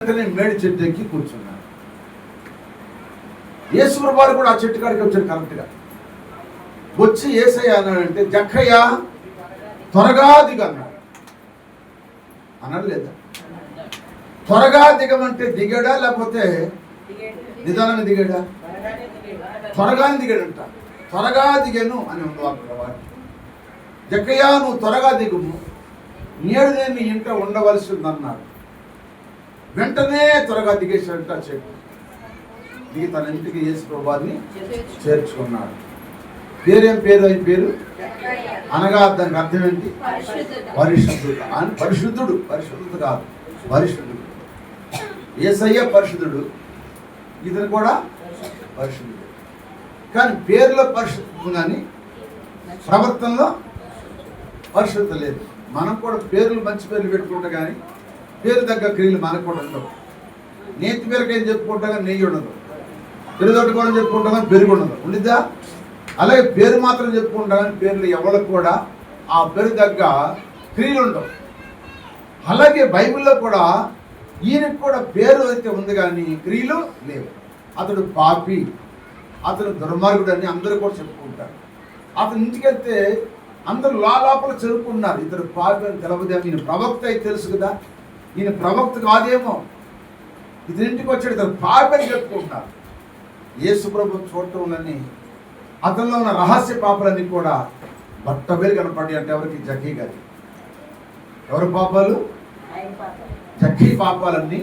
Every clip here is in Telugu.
మేడి చెట్టు ఎక్కి కూర్చున్నాడు. యేసు వారు కూడా ఆ చెట్టు కాడికి వచ్చాడు. కరెక్ట్గా వచ్చి యేసయ్య అన్నాడంటే, జక్కయ్య త్వరగా దిగ అన్నాడు. అన్నాడు లేదా? త్వరగా దిగమంటే దిగాడా లేకపోతే నిదానంగా దిగాడా? త్వరగానే దిగాడంట. త్వరగా దిగాను అని ఉంది వాడు. జక్కయ్య నువ్వు త్వరగా దిగుము, నేడు నేను నీ ఇంట ఉండవలసి ఉందన్నాడు. వెంటనే త్వరగా దిగేసాడంట చెట్టు. దిగి తన ఇంటికి యేసు ప్రభువారిని చేర్చుకున్నాడు. పేరేం పేరు? అయి పేరు అనగా దానికి అర్థం ఏంటి? పరిశుద్ధుడు. పరిశుద్ధుడు, పరిశుద్ధుడు కాదు, పరిశుద్ధుడు. యేసయ్య పరిశుద్ధుడు, ఇతను కూడా పరిశుద్ధుడు. కానీ పేరులో పరిశుద్ధం కానీ ప్రవర్తనలో పరిశుద్ధత లేదు. మనం కూడా పేర్లు మంచి పేర్లు పెట్టుకుంటా కానీ పేరు తగ్గ క్రియలు మనకు కూడా ఉండవు. నేతి పేరుకేం చెప్పుకుంటా కానీ నెయ్యి ఉండదు. పెరుదొడ్డు కూడా చెప్పుకుంటా కానీ పెరుగు ఉండదు. ఉండిద్దా? అలాగే పేరు మాత్రం చెప్పుకుంటా కానీ పేర్లు ఎవరికి కూడా ఆ పేరు తగ్గ క్రియలు ఉండవు. అలాగే బైబిల్లో కూడా ఈయనకు కూడా పేరు అయితే ఉంది కానీ క్రియలు లేవు. అతడు పాపి, అతను దుర్మార్గుడు అని అందరూ కూడా చెప్పుకుంటారు. అతని ఇంటికి వెళ్తే అందరూ లోపల చెప్పుకున్నారు, ఇతడు పాపి అని తెలవదేమో. ఈయన ప్రవక్త అయితే తెలుసు కదా, ఈయన ప్రవక్త కాదేమో, ఇతని ఇంటికి వచ్చాడు, ఇతను పాపి అని చెప్పుకుంటున్నారు. యేసు ప్రభువు చూడటంలోని అతనిలో ఉన్న రహస్య పాపాలన్నీ కూడా బట్టబేలు కనపడి అంటే ఎవరికి? జక్కీ గారి. ఎవరి పాపాలు? జక్కీ పాపాలన్నీ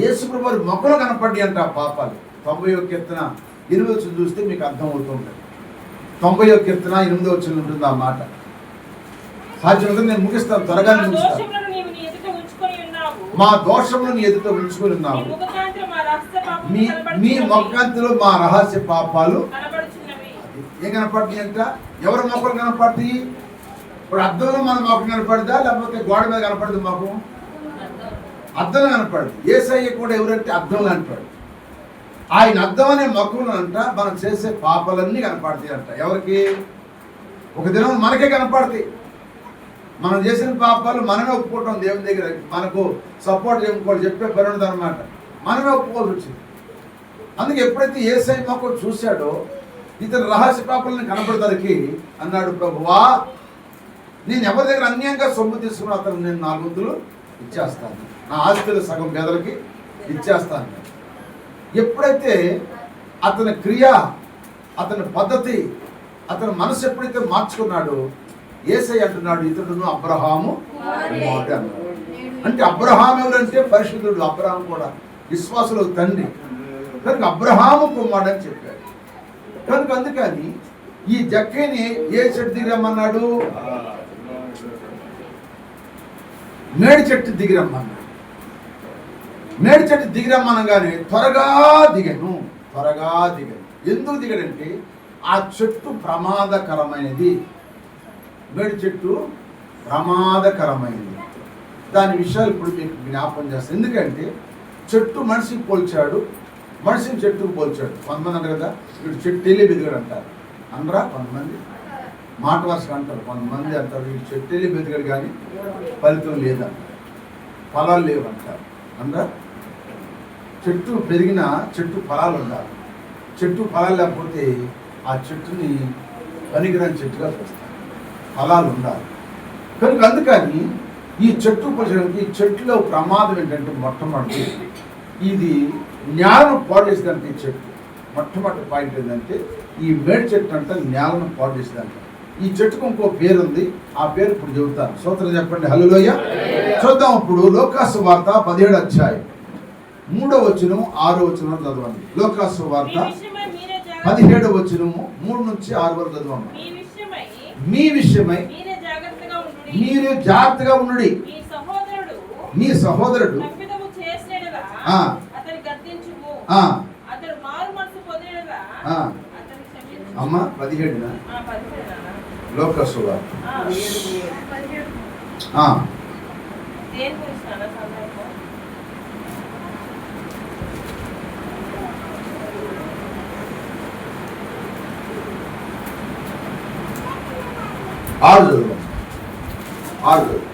యేసు ప్రభువు మొక్కలు కనపడి అంట ఆ పాపాలు. 91 కీర్తన 8 చూస్తే మీకు అర్థం అవుతుంటుంది. 91 కీర్తన 8 ఉంటుంది ఆ మాట. సాధ్యం నేను ముగిస్తాను, త్వరగా ముగిస్తాను. మా దోషములను నీ ఎదుట ఉంచుకొని ఉన్నావు, మీ మొక్కంతిలో మా రహస్య పాపాలు ఏం కనపడుతుంది అంట? ఎవరి మొక్కలు కనపడుతాయి? ఇప్పుడు అద్దంలో మన మొక్క కనపడదా లేకపోతే గోడ మీద కనపడదు? మాకు అద్దం కనపడదు. యేసయ్య కూడా ఎవరంటే అద్దంలో కనపడదు. ఆయన అద్దం అనే మొక్కలు అంట మనం చేసే పాపాలన్నీ కనపడతాయి అంట. ఎవరికి? ఒక దినం మనకే కనపడతాయి. మనం చేసిన పాపాలు మనమే ఒప్పుకుంటాం దేవుని దగ్గర. మనకు సపోర్ట్ చేయకూడదు, చెప్పే పని ఉండదు అనమాట. మనమే ఒప్పుకోవాల్సి వచ్చింది. అందుకే ఎప్పుడైతే యేసయ్య మొక్కలు చూశాడో ఇతను రహస్య పాపాలను కనపడతానికి అన్నాడు, ప్రభువా నేను ఎవరి దగ్గర అన్యాయంగా సొమ్ము తీసుకున్నా అతను నేను 4 వంతులు ఇచ్చేస్తాను, నా ఆస్తులు సగం పేదలకి ఇచ్చేస్తాను. ఎప్పుడైతే అతని క్రియ, అతని పద్ధతి, అతని మనసు ఎప్పుడైతే మార్చుకున్నాడో యేసయ్య అంటున్నాడు, ఇతడును అబ్రహాము కుమారుడు అన్నాడు. అంటే అబ్రహాం ఎవరంటే పరిశుద్ధుడు. అబ్రహాం కూడా విశ్వాసులకు తండ్రి కనుక అబ్రహాము కుమారుడు అని చెప్పాడు. కనుక అందుకని ఈ జక్కని ఏ చెట్టు దిగిరమ్మన్నాడు? మేడి చెట్టు దిగిరమ్మన్నాడు. మేడి చెట్టు దిగిరమ్మనగానే త్వరగా దిగను, త్వరగా దిగను. ఎందుకు దిగడంటే ఆ చెట్టు ప్రమాదకరమైనది. మేడి చెట్టు ప్రమాదకరమైనది. దాని విషయాలు ఇప్పుడు మీకు జ్ఞాపకం చేస్తాను. ఎందుకంటే చెట్టు మనిషికి పోల్చాడు, మనిషిని చెట్టుకు పోల్చాడు. కొంతమంది అంటారు కదా, వీడు చెట్టు వెళ్ళి బెదిగాడు అంటారు. అనరా? కొంతమంది మాట వరుసగా అంటారు. కొంతమంది అంటారు వీడు చెట్టు వెళ్ళి బెదిగాడు కానీ ఫలితం లేదంటారు, ఫలాలు లేవంటారు. అనరా? చెట్టు పెరిగిన చెట్టు ఫలాలు ఉండాలి. చెట్టు ఫలాలు లేకపోతే ఆ చెట్టుని పనికిరాని చెట్టుగా చూస్తారు. ఫలాలు ఉండాలి. కనుక అందుకని ఈ చెట్టు పోల్చడానికి ఈ చెట్టులో ప్రమాదం ఏంటంటే మొట్టమొదటి ఇది నేలను పాడు చేసేదంటే ఈ చెట్టు మొట్టమొదటి పాయింట్ ఏంటంటే ఈ మేడి చెట్టు అంటే నేలను పాడు చేసేదంట. ఈ చెట్టుకు ఇంకో పేరు ఉంది, ఆ పేరు ఇప్పుడు చెబుతాను. స్తోత్రం చెప్పండి, హల్లెలూయా. చూద్దాం ఇప్పుడు లోకాసు వార్త 17వ అధ్యాయం 3వ వచనం 6వ వచనం చదవండి. లోకాసు వార్త 17వ వచనం 3 నుంచి 6 వరకు చదవండి. మీ విషయమై మీరు జాగ్రత్తగా ఉండుడి. మీ సహోదరుడు అమ్మ 17 లోకాసు వార్త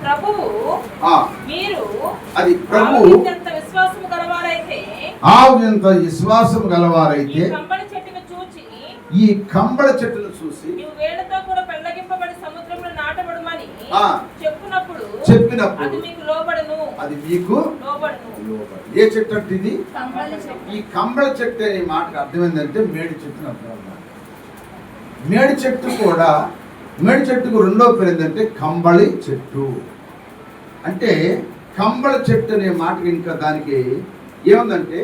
ప్రభువు మీరు అది ప్రభువు ఇంత విశ్వాసం గలవారైతే ఈ కంబళ చెట్టును చూసి చెప్పినప్పుడు అది మీకు లోబడను. ఏ చెట్టు అంటే ఇది? ఈ కంబళ చెట్టు అనే మాటకు అర్థం ఏంటంటే మేడి చెట్టును అర్థం అన్నమాట. మేడి చెట్టుకు రెండో పేరు ఏంటంటే కంబళి చెట్టు. అంటే కంబళ చెట్టు అనే మాటకి ఇంకా దానికి ఏముందంటే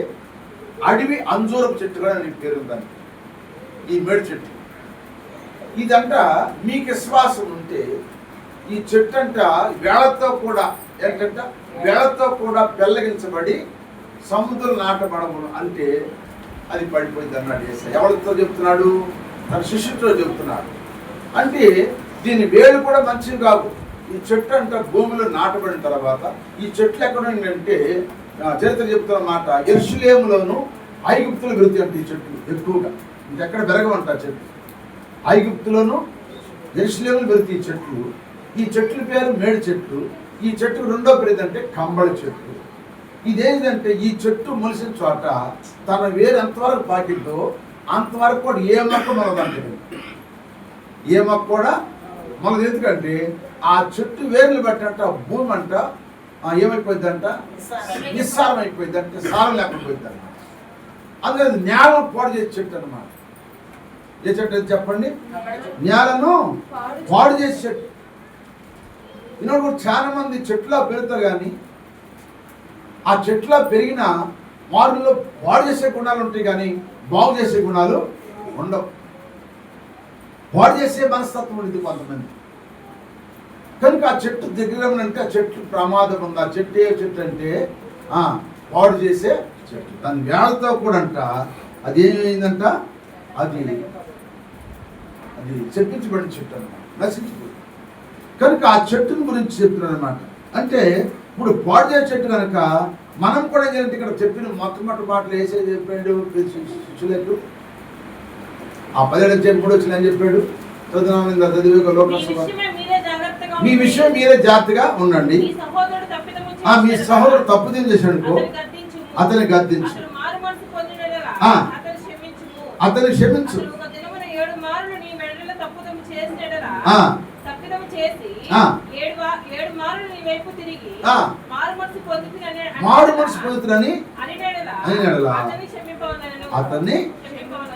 అడవి అంజూరపు చెట్టు కూడా నీకు పేరు ఉందండి. ఈ మేడి చెట్టు ఇదంట మీకు విశ్వాసం ఉంటే ఈ చెట్టు అంట వేళతో కూడా ఏంటంట వేళతో కూడా పెళ్ళగించబడి సముద్రం నాటబడము అంటే అది పడిపోయింది అన్నాడు యేసయ్య. ఎవరితో చెప్తున్నాడు? తన శిష్యుతో చెప్తున్నాడు. అంటే దీని వేలు కూడా మంచిది కాదు. ఈ చెట్టు అంట భూమిలో నాటబడిన తర్వాత ఈ చెట్లు ఎక్కడ ఉందంటే చరిత్ర చెప్తున్న మాట యెరూషలేములోను ఐగుప్తులో పెరుగుతాయి అంటే ఈ చెట్లు ఎక్కువగా ఇంకెక్కడ పెరగమంట చెట్లు. ఐగుప్తులోను యెరూషలేములో పెరుగుతాయి ఈ చెట్లు. ఈ చెట్ల పేరు మేడి చెట్టు. ఈ చెట్టుకు రెండో పేరు ఏంటంటే కంబళ చెట్టు. ఇదేంటంటే ఈ చెట్టు మొలిసిన చోట తన వేరు ఎంతవరకు పాకిద్దో అంతవరకు కూడా ఏ మొక్క మొలదంటే ఏ మొక్క కూడా మొలదు. ఎందుకంటే ఆ చెట్టు వేర్లు పెట్టంట భూమి అంట ఏమైపోయిందంట నిస్సారం అయిపోయింది అంటే సారం లేకపోయింది అన్నమాట. అందుకని నేలను పాడు చేసే చెట్టు అన్నమాట. ఏ చెట్టు అది చెప్పండి? నేలను పాడు చేసే చెట్టు. ఈనాడు చాలా మంది చెట్లా పెరుగుతారు కానీ ఆ చెట్లా పెరిగిన వారిలో పాడు చేసే గుణాలు ఉంటాయి కానీ బాగు చేసే గుణాలు ఉండవు. పాడు చేసే మనస్తత్వం ఉంది కొంతమంది. కనుక ఆ చెట్టు దగ్గర అంటే ఆ చెట్టు ప్రమాదం ఉంది. ఆ చెట్టు ఏ చెట్టు అంటే పాడు చేసే చెట్టు. దాని వేళతో కూడా అంట అది ఏమైందంట అది చెప్పించబడిన చెట్టు అనమాట, నశించిపోయింది. కనుక ఆ చెట్టుని గురించి చెప్తున్నాడు అనమాట. అంటే ఇప్పుడు పాడు చేసే చెట్టు కనుక మనం కూడా ఏంటంటే ఇక్కడ చెప్పిన మొట్టమొదటి మాటలు వేసే చెప్పాడు శిష్యులకు. ఆ 17 వచ్చిన అని చెప్పాడు. మీ విషయం మీరే జాగ్రత్తగా ఉండండి. మీ సహోదరుడు తప్పుదేం చేశాడు అతని గద్దించు, అతని క్షమించు. మారు మనసు పొందుతుని అతన్ని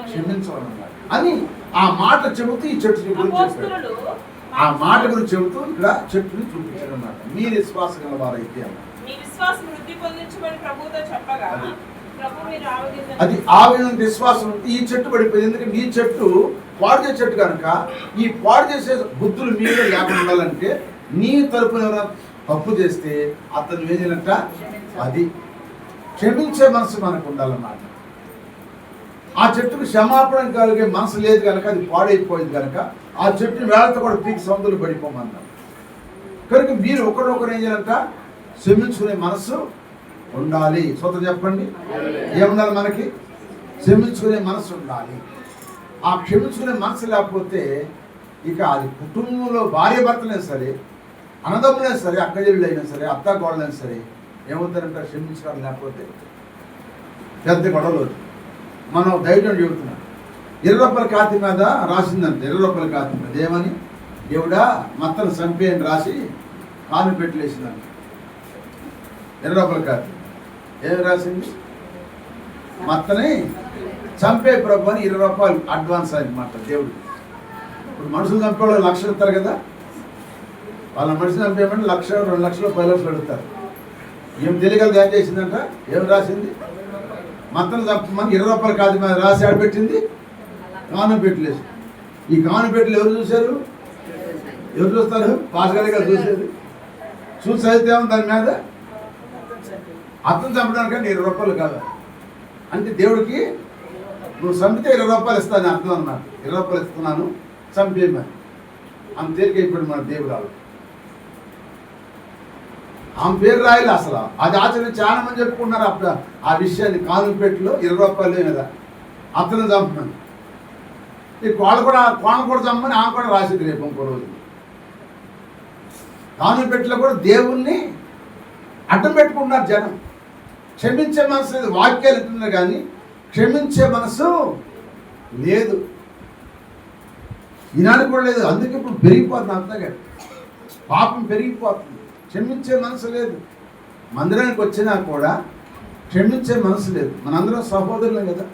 క్షమించమన్నాడు అని ఆ మాట చెబుతూ ఈ చెట్టు గురించి చెప్పాడు. ఆ మాట గురించి చెబుతూ ఇక్కడ చెట్టుని చూపించాడు అన్నమాట. మీరు విశ్వాసం గల వారైతే అది ఆ విధంగా విశ్వాసం ఈ చెట్టు పడిపోయింది. ఎందుకంటే ఈ చెట్టు పాడు చేసే చెట్టు కనుక ఈ పాడు చేసే బుద్ధులు మీలో లేకుండా ఉండాలంటే నీ తరపున ఎవరైనా తప్పు చేస్తే అతను ఏం చేయాలంట అది క్షమించే మనసు మనకు ఉండాలన్నమాట. ఆ చెట్టుకు క్షమాపణ కలిగే మనసు లేదు కనుక అది పాడైపోయింది కనుక ఆ చెట్టుని వేళతో కూడా పీకి సముద్రంలో పడిపోమన్నారు. కనుక మీరు ఒకరొకరు ఏం చేయాలంట క్షమించుకునే మనసు ఉండాలి. సొంత చెప్పండి ఏముండాలి? మనకి క్షమించుకునే మనసు ఉండాలి. ఆ క్షమించుకునే మనసు లేకపోతే ఇక అది కుటుంబంలో భార్య భర్తలైనా సరే, అన్నదమ్ములైనా సరే, అక్కజల్లు అయినా సరే, అత్తాకోడలైనా సరే ఏమవుతారంటే క్షమించడం లేకపోతే పెద్ద గొడవలు. మనం ధైర్యం చెబుతున్నాం. 20 రూపాయల కాతి మీద రాసిందంటే 20 రూపాయల కాతి మీద ఏమని దేవుడా మత్తను చంపేయని రాసి కాను పెట్టలేసిందంట. 20 రూపాయల కాతి ఏమి రాసింది? మత్తని చంపే ప్రభు అని 20 రూపాయలు అడ్వాన్స్ అనమాట దేవుడు. ఇప్పుడు మనుషులు చంపేవాళ్ళు లక్షలు ఇస్తారు కదా, వాళ్ళ మనుషులు చంపేయమంటే 1 లక్ష 2 లక్షలు 10 లక్షలు అడుగుతారు. ఏం తెలియగలదు ఏం చేసిందంట? ఏం రాసింది? మత్తను చంపమని 20 రూపాయల కాదు మీద రాసి ఆడబెట్టింది కాను పెట్టలేదు. ఈ కాను పెట్టలు ఎవరు చూశారు? ఎవరు చూస్తారు? పాస్గారి గారు చూసేది. చూసి అయితే దాని మీద అర్థం చంపడానికంటే 20 రూపాయలు కాదు అంటే దేవుడికి నువ్వు చంపితే 20 రూపాయలు ఇస్తాను అర్థం అన్నమాట. 20 రూపాయలు ఇస్తున్నాను చంపేయమని ఆమె తేలికైపోయాడు మన దేవురాలు. ఆమె పేరు రాయాలి అసలు. అది ఆచరణ చాలా మంది చెప్పుకుంటున్నారు అప్పుడు ఆ విషయాన్ని. కానుపెట్టులో 20 రూపాయలు కదా అతను చంపమని, ఈ కోళ్ళ కూడా చంపమని ఆమె కూడా రాసింది రేపు ఇంకో రోజు. కానుపెట్టులో కూడా దేవుణ్ణి అడ్డం పెట్టుకుంటున్నారు జనం. క్షమించే మనసు లేదు. వాక్యాలు ఉంటున్నారు కానీ క్షమించే మనసు లేదు. ఈనాడు కూడా లేదు. అందుకే ఇప్పుడు పెరిగిపోతుంది అంతగా, పాపం పెరిగిపోతుంది. క్షమించే మనసు లేదు. మందిరానికి వచ్చినా కూడా క్షమించే మనసు లేదు. మనందరం సహోదరులే కదా,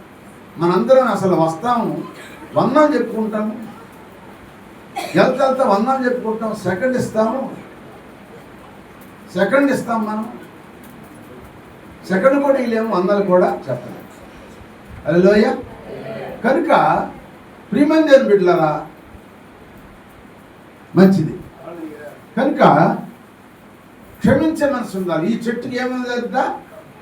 మనందరం అసలు వస్తాము, వందనం చెప్పుకుంటాము, వెళ్తా వందనం చెప్పుకుంటాం, సెకండ్ ఇస్తాం మనం, సెకండ్ కూడా వీళ్ళేమో వందలు కూడా చెప్పలేదు. హల్లెలూయా. కనుక ప్రియమైన దేవుని బిడ్డలారా, మంచిది. కనుక క్షమించే మనసు ఉండాలి. ఈ చెట్టుకి ఏమైందంట,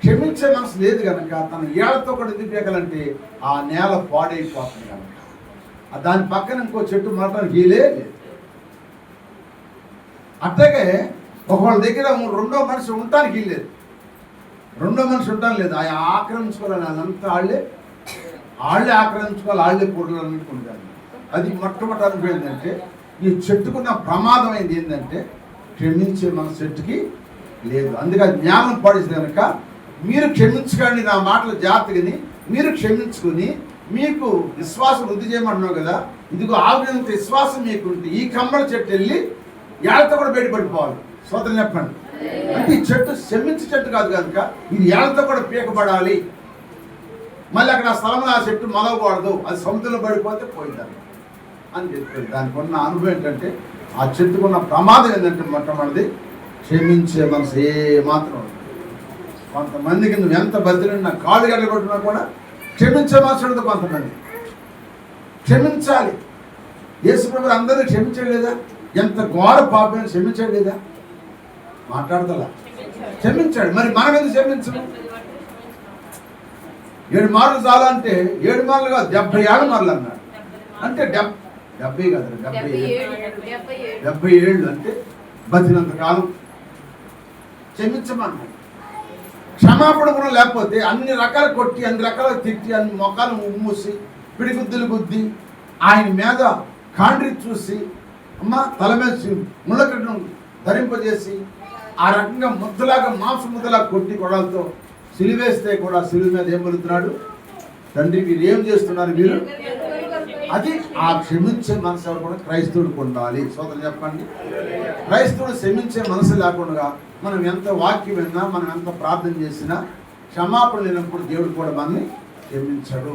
క్షమించే మనసు లేదు కనుక తన ఏళ్లతో కూడా ఎందుకు పీకాలంటే ఆ నేల పాడైపోతుంది కనుక దాని పక్కన ఇంకో చెట్టు మాత్రానికి వీలే లేదు. అట్లాగే ఒకళ్ళ దగ్గర రెండో మనిషి ఉండటానికి వీల్లేదు, రెండో మనిషి ఉండటం లేదు. ఆయన ఆక్రమించుకోవాలని అదంతా వాళ్ళే ఆక్రమించుకోవాలి, వాళ్ళే పొడులు అనుకుంటారు. అది మొట్టమొదటి అనుభవం ఏంటంటే ఈ చెట్టుకున్న ప్రమాదం అయింది ఏంటంటే క్షమించే మన చెట్టుకి లేదు. అందుకే జ్ఞానం పాడేసి కనుక మీరు క్షమించుకోండి, నా మాటలు జాగ్రత్తగాని మీరు క్షమించుకుని మీకు విశ్వాసం వృద్ధి చేయమంటున్నావు కదా, ఇదిగో ఆవినంత విశ్వాసం మీకుంటే ఈ కమ్మల చెట్టు వెళ్ళి ఏళ్ళతో కూడా బయటపడిపోవాలి. సోదరులు చెప్పండి. అంటే ఈ చెట్టు క్షమించే చెట్టు కాదు కనుక ఇది ఏళ్ళతో కూడా పీకబడాలి. మళ్ళీ అక్కడ ఆ స్థలంలో ఆ చెట్టు మొదలకూడదు, అది సముద్రంలో పడిపోతే పోయిందని అని చెప్పారు. దానికి ఉన్న అనుభవం ఏంటంటే ఆ చెట్టుకున్న ప్రమాదం ఏంటంటే మొట్టమొదటిది క్షమించే మనసు ఏమాత్రం ఉండదు. కొంతమందికి నువ్వు ఎంత బతిలినా కాళ్ళు గడ్డలు కొట్టినా కూడా క్షమించే మనసు ఉండదు. కొంతమంది క్షమించాలి. యేసుప్రభువు అందరూ క్షమించలేదా? ఎంత ఘోర పాపం క్షమించలేదా? మాట్లాడతలా క్షమించాడు. మరి మనం ఎందుకు క్షమించము? 7 మార్లు చాలా అంటే 7 మార్లు కాదు 77 మార్లు అన్నాడు. అంటే 70 కాదు 77 అంటే బతినంత కాలం క్షమించమన్నాడు. క్షమాపణ కూడా లేకపోతే అన్ని రకాల కొట్టి, అన్ని రకాల తిట్టి, అన్ని మొక్కలు ఉమ్మూసి, పిడిగుద్దులు గుద్ది, ఆయన మీద కాండ్రి చూసి, అమ్మ తల మీద ముళ్ళకడ్డం ధరింపజేసి ఆ రకంగా ముద్దలాగా మాంస ముద్దలాగా కొట్టి కొడాలతో సిలివేస్తే కూడా సిలువ మీద ఏం పలుకుతున్నాడు, తండ్రి మీరు ఏం చేస్తున్నారు మీరు? అది ఆ క్షమించే మనసు ఎవరు కూడా క్రైస్తవుడికి ఉండాలి. సోదరులు చెప్పండి. క్రైస్తవుడు క్షమించే మనసు లేకుండా మనం ఎంత వాక్యం విన్నా, మనం ఎంత ప్రార్థన చేసినా క్షమాపణ లేనప్పుడు దేవుడు కూడా మనల్ని క్షమించడు.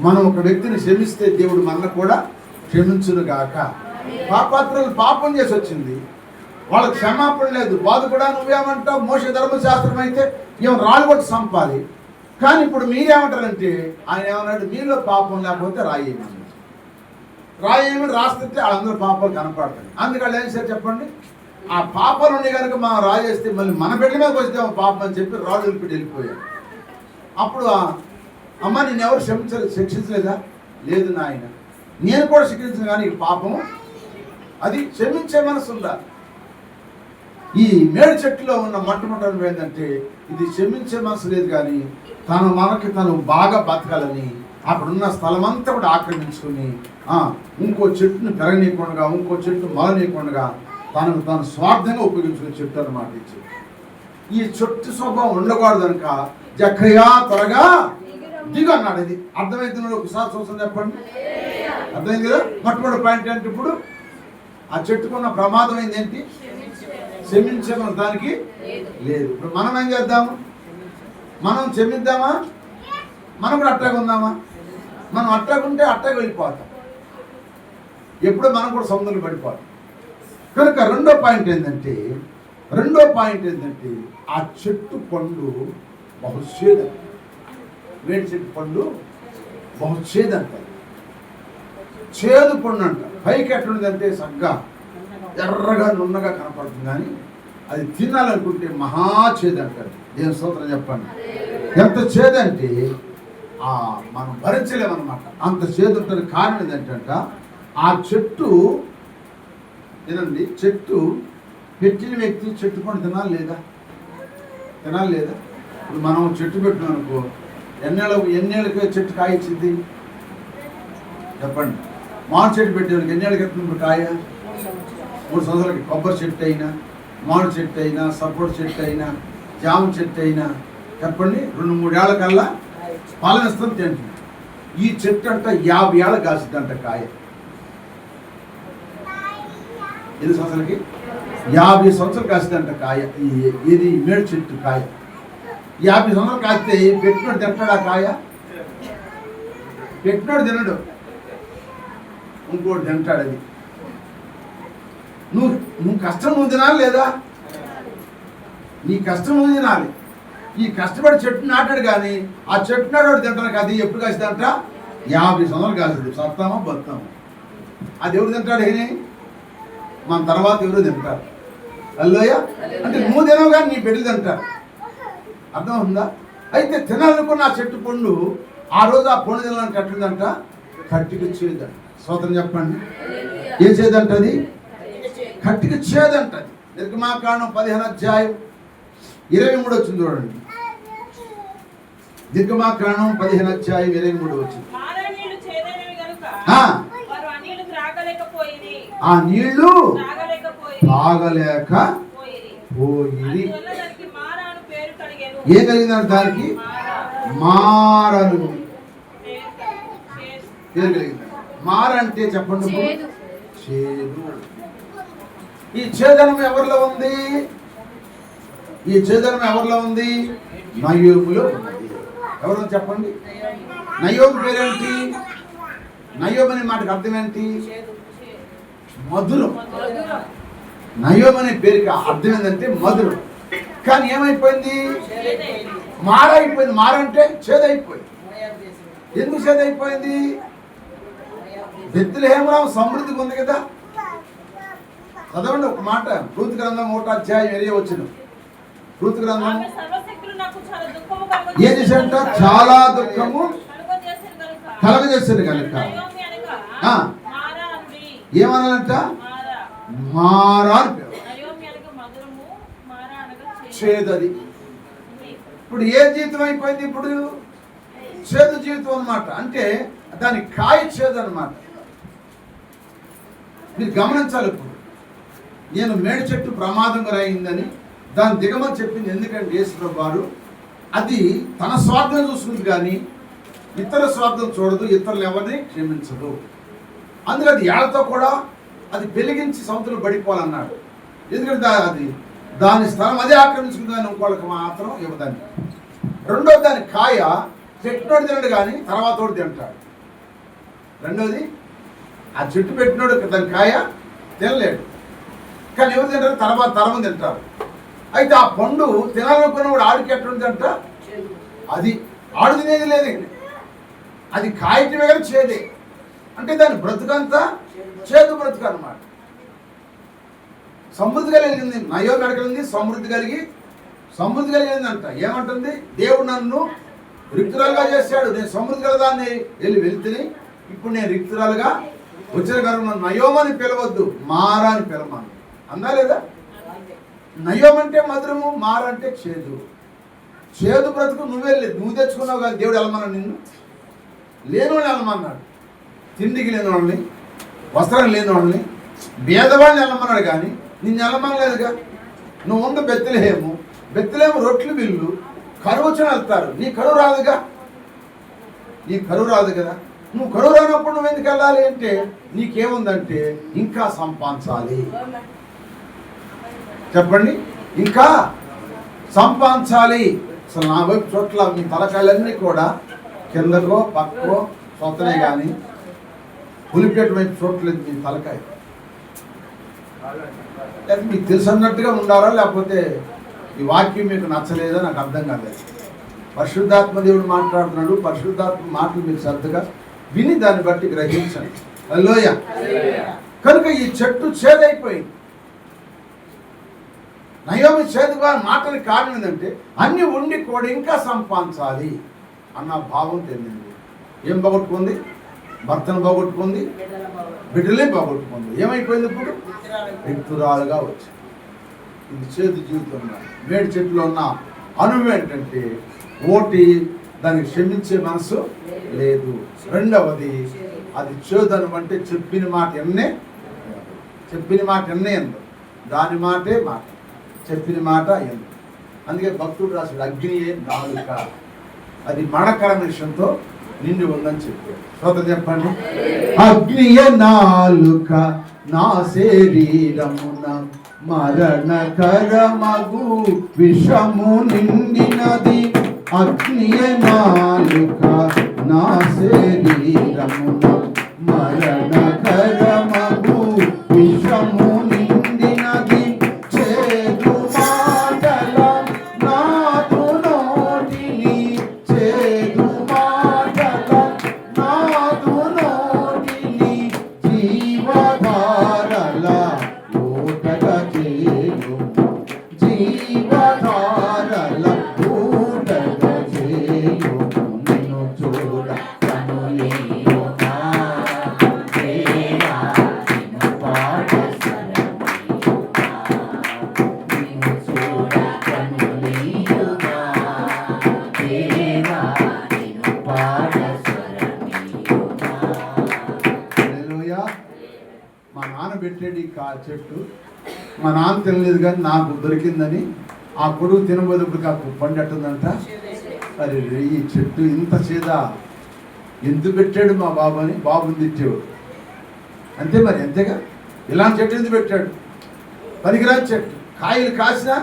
మనం ఒక వ్యక్తిని క్షమిస్తే దేవుడు మనల్ని కూడా క్షమించును గాక. పాపాత్రులు పాపం చేసి వచ్చింది, వాళ్ళకి క్షమాపణ లేదు. బాధ కూడా నువ్వేమంటావు? మోషే ధర్మశాస్త్రం అయితే ఏమో రాళ్ళు కొట్టి చంపాలి, కానీ ఇప్పుడు మీరేమంటారంటే ఆయన ఏమన్నాడు, మీలో పాపం లేకపోతే రాయేమని రాస్తే వాళ్ళందరూ పాపాలు కనపడతాయి. అందుకని ఏం సార్ చెప్పండి, ఆ పాపాలు ఉండి కనుక మనం రాయేస్తే మళ్ళీ మన బిడ్డ మీదకి వస్తే పాపం అని చెప్పి రాళ్ళు వెళ్ళిపెట్టి వెళ్ళిపోయాడు. అప్పుడు అమ్మ నేను ఎవరు శిక్షించలేదా? లేదు నాయన, నేను కూడా శిక్షించను, కానీ పాపం అది క్షమించే మనసు ఉండాలి. ఈ మేడు చెట్టులో ఉన్న మొట్టమొదటి ఏంటంటే ఇది క్షమించే మనసు లేదు, కానీ తను బాగా బతకాలని అక్కడున్న స్థలం అంతా కూడా ఆక్రమించుకుని ఇంకో చెట్టును పెరగనీయకుండా, ఇంకో చెట్టు మొలనీయకుండా తాను స్వార్థంగా ఉపయోగించుకునే చెట్టు అన్నమాట. ఈ చెట్టు స్వభావం ఉండకూడదు కనుక జక్కయ్య త్వరగా దిగు అన్నాడు. ఇది అర్థమవుతున్నాడు? ఒకసారి చూసాను చెప్పండి. అర్థమైంది కదా? మొట్టమొదటి పాయింట్ అంటే ఇప్పుడు ఆ చెట్టుకున్న ప్రమాదం ఏంటి? క్షమించే మన దానికి లేదు. ఇప్పుడు మనం ఏం చేద్దాము? మనం క్షమిద్దామా? మనం కూడా అట్టాగా ఉందామా? మనం అట్టాగుంటే అట్టాగా వెళ్ళిపోతాం, ఎప్పుడో మనం కూడా సముద్రంలో పడిపోతాం. కనుక రెండో పాయింట్ ఏంటంటే ఆ చెట్టు పండు బహుశ్చేదం. వేడి చెట్టు పండు బహుశ్చేదంట, చేదు పండు అంట. పైకి ఎట్లుందంటే సగ్గా ఎర్రగా నున్నగా కనపడుతుంది, కానీ అది తినాలనుకుంటే మహాచేదు అంటారు. ఏం స్తోత్రం చెప్పండి. ఎంత చేదంటే మనం భరించలేమన్నమాట, అంత చేదు ఉంటుంది. కారణం ఏంటంటే ఆ చెట్టు తినండి, చెట్టు పెట్టిన వ్యక్తి చెట్టు పండు తినాలి లేదా? ఇప్పుడు మనం చెట్టు పెట్టినాం అనుకో, ఎన్నేళ్ళకి చెట్టు కాయ ఇచ్చింది చెప్పండి. మామిడి చెట్టు పెట్టేవాళ్ళకి ఎన్నేళ్ళకి ఎత్తుంది కాయ? 3 సంవత్సరాలకి. కొబ్బరి చెట్టు అయినా, మామిడి చెట్టు అయినా, సపోటా చెట్టు అయినా, జామ చెట్టు అయినా చెప్పండి, 2-3 ఏళ్ల కల్లా ఫలమిస్తుంది తింటుంది. ఈ చెట్టు అంట 50 ఏళ్ళ కాసిద్దంట కాయ. ఎన్ని సంవత్సరాలకి? 50 సంవత్సరాలు కాసిద్దంట కాయ. ఇది మేడు చెట్టు కాయ 50 సంవత్సరాలు కాస్తే పెట్టినోడు తింటాడు ఆ కాయ? పెట్టినోడు తినడు, ఇంకోటి తింటాడు. అది నువ్వు కష్టం నువ్వు తినాలి లేదా? నీ కష్టం నువ్వు తినాలి. ఈ కష్టపడి చెట్టు నాటాడు కానీ ఆ చెట్టు నాడు తింటానికి అది ఎప్పుడు కాసిదంట? 50 సంవత్సరాలు కాసింది. సత్తామో బతామో అది ఎవరు తింటాడు? మన తర్వాత ఎవరు తింటారు? అల్లోయ అంటే నువ్వు తినవు కానీ నీ బిడ్డలు తింటారు. అర్థం ఉందా? అయితే తినాలనుకున్న ఆ చెట్టు పండు ఆ రోజు ఆ పండు తినాలని ఎట్లుందంట? కట్టికి చేదంట. స్తోత్రం చెప్పండి. ఏం చేదంట? అది కట్టికి చేదంట. అది నిర్గమాకాండం 15 వచ్చింది చూడండి. నిర్గమాకాండం 15 వచ్చింది. ఆ నీళ్లు తాగలేక పోయి ఏం కలిగిందంట? దానికి మారను పేరు కలిగింది. మార అంటే చెప్పండి, చేదు. ఈ చేదనం ఎవరిలో ఉంది? ఈ చేదనం ఎవరిలో ఉంది? నయోములో ఉంది. ఎవరో చెప్పండి. నయోము పేరేంటి? నయోము అనే మాటకు అర్థం ఏంటి? మధురం. నయోము అనే పేరుకి అర్థం ఏంటంటే మధురం. కానీ ఏమైపోయింది? మారైపోయింది. మారంటే చేదైపోయింది. ఎందుకు చేదైపోయింది? బెత్లెహేములో సమృద్ధిగా ఉంది కదా. చదవండి ఒక మాట, రూతు గ్రంథం 1 వచ్చిన రూతు గ్రంథం ఏం చేశాడంట? చాలా దుఃఖము కలగజేసింది కనుక ఏమన్నానంట? మారా అని పేరు. చేదది. ఇప్పుడు ఏ జీవితం అయిపోయింది? ఇప్పుడు చేదు జీవితం అన్నమాట. అంటే దాని కాయ చేదు అన్నమాట. మీరు గమనించాలి. ఇప్పుడు నేను మేడి చెట్టు ప్రమాదంగా అయిందని దాన్ని దిగమని చెప్పింది ఎందుకంటే యేసు వారు అది తన స్వార్థం చూసుకుంది కానీ ఇతర స్వార్థం చూడదు, ఇతరులు ఎవరిని క్షమించదు. అందులో అది ఏళ్లతో కూడా అది వెలిగించి సముద్రంలో పడిపోవాలన్నాడు. ఎందుకంటే అది దాని స్థలం అదే ఆక్రమించుకుంది కానీ ఇంకోళ్ళకి మాత్రం ఇవ్వదని. రెండోది దాని కాయ పెట్టినోడు తినడు కానీ తర్వాత తింటాడు. రెండోది ఆ చెట్టు పెట్టినోడు దాని కాయ తినలేడు కానీ ఎవరు తింటారు? తర్వాత తరం తింటారు. అయితే ఆ పండు తినాలనుకున్నవాడు ఆడికి ఎట్లుందంట? అది ఆడు తినేది లేదు, అది కాయటమే కానీ చేదే. అంటే దాని బ్రతుకంతా చేదు బ్రతుకు అన్నమాట. సమృద్ధి కలిగింది. నయోమి అడగలింది సమృద్ధి కలిగిందంట. ఏమంటుంది? దేవుడు నన్ను రిక్తురాలుగా చేశాడు, నేను సమృద్ధి గలదాన్ని వెళ్తుని ఇప్పుడు నేను రిక్తురాలుగా వచ్చిన కనుక నయోమని పిలవద్దు, మారా అని పిలవమను. అందా లేదా? నయోమంటే మధురము, మారంటే చేదు. చేదు బ్రతుకు నువ్వు తెచ్చుకున్నావు కానీ దేవుడు వెళ్ళమన్నాడు నిన్ను. లేనివాడిని వెళ్ళమన్నాడు. తిండికి లేని వాళ్ళని, వస్త్రం లేని వాళ్ళని, భేదవాడిని వెళ్ళమన్నాడు కానీ నిన్ను వెళ్ళమనలేదుగా. నువ్వు ఉన్న బెత్లెహేము రొట్లు బిల్లు కరువు వచ్చిన వెళ్తారు. నీ కరువు రాదు కదా. నువ్వు కరువు రానప్పుడు నువ్వు ఎందుకు వెళ్ళాలి అంటే నీకేముందంటే ఇంకా సంపాదించాలి. చెప్పండి, ఇంకా సంపాదించాలి. అసలు నా వైపు చోట్ల మీ తలకాయలన్నీ కూడా కిందకో పక్కో సొత్తనే కానీ పులిపేట వైపు చోట్లేదు మీ తలకాయ. లేకపోతే మీకు తెలుసు అన్నట్టుగా ఉండాలా, లేకపోతే ఈ వాక్యం మీకు నచ్చలేదో నాకు అర్థం కాలేదు. పరిశుద్ధాత్మ దేవుడు మాట్లాడుతున్నాడు. పరిశుద్ధాత్మ మాటలు మీరు శ్రద్ధగా విని దాన్ని బట్టి గ్రహించండి. హల్లెలూయా. కనుక ఈ చెట్టు చేదైపోయింది. నయోమి చేదుగా మాటలకు కారణం ఏంటంటే అన్ని ఉండి కూడా ఇంకా సంపాదించాలి అన్న భావం తెలియదు. ఏం పోగొట్టుకుంది? భర్తను పోగొట్టుకుంది, బిడ్డలే పోగొట్టుకుంది. ఏమైపోయింది? ఇప్పుడు రిక్తురాలుగా వచ్చింది. ఇది చేదు జీవితం. మేడి చెట్టులో ఉన్న అనుభవం ఏంటంటే ఓటి దానికి క్షమించే మనసు లేదు. రెండవది అది చేదనం అంటే చెప్పిన మాట ఎన్నే ఎందు, దాని మాటే మాట, చెప్పిన మాట ఎందు. అందుకే భక్తుడు రాశాడు అగ్నియే నాలుక, అది మరణకరమైన విషయంతో నిండి ఉందని చెప్పాడు. శ్రోత చెప్పండి. అగ్నియే నాలుక నా శరీరమున మరణకరమగు విషము నిండినది. అగ్నియే నాలుక నా శరీరమున మరణకరమగు విషము నిండినది. చేదు మాటల నాదు నోటిని, చేదు మాటల నాదు నోటిని జీవధారల ఊటగా చేయుము, జీవధారల ఊటగా చేయుము. నిన్ను చూడ కనులేయునా దేవా, నిన్ను పాట స్వరమేయునా. నిన్ను చూడ కనులేయునా దేవా, నిన్ను పాట స్వరమేయునా. హల్లెలూయా. మా నాన్న పెట్టాడు ఈ చెట్టు, మా నాన్న తినలేదు కానీ నాకు దొరికిందని ఆ కొడుకు తినబోదుప్పుడు కాకు పండు ఎట్టుందంట. అరే ఈ చెట్టు ఇంత చేదా ఎందుకు పెట్టాడు మా బాబు అని బాబుని తిట్టేవాడు. అంతే మరి, అంతేగా. ఇలాంటి చెట్టు ఎందుకు పెట్టాడు? పనికిరాని చెట్టు, కాయలు కాసినా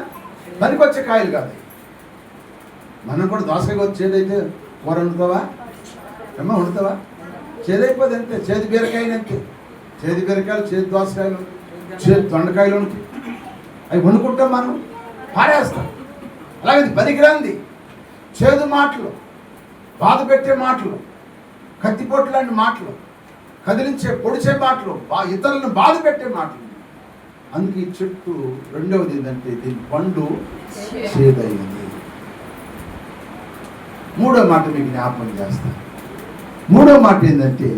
పనికొచ్చే కాయలు కాదు. మనం కూడా దోసకాయ వచ్చి చేదైతే కూర వండుతావా అమ్మ, వండుతావా? చేదైపోదు అంతే. చేదు బీరకాయలు అంతే, చేదు బీరకాయలు, చేదు దోసకాయలు, చేదు దొండకాయలు ఉంటాయి. అవి వండుకుంటాం, మనం పారేస్తాం. అలాగే పనికిరాంది చేదు మాటలు, బాధ పెట్టే మాటలు, కత్తిపోటు లాంటి మాటలు, కదిలించే పొడిచే మాటలు, ఇతరులను బాధ పెట్టే మాటలు. అందుకే ఈ చెట్టు రెండవది ఏంటంటే దీని పండు చేదైంది. మూడో మాట మీకు జ్ఞాపకం చేస్తాను. మూడో మాట ఏంటంటే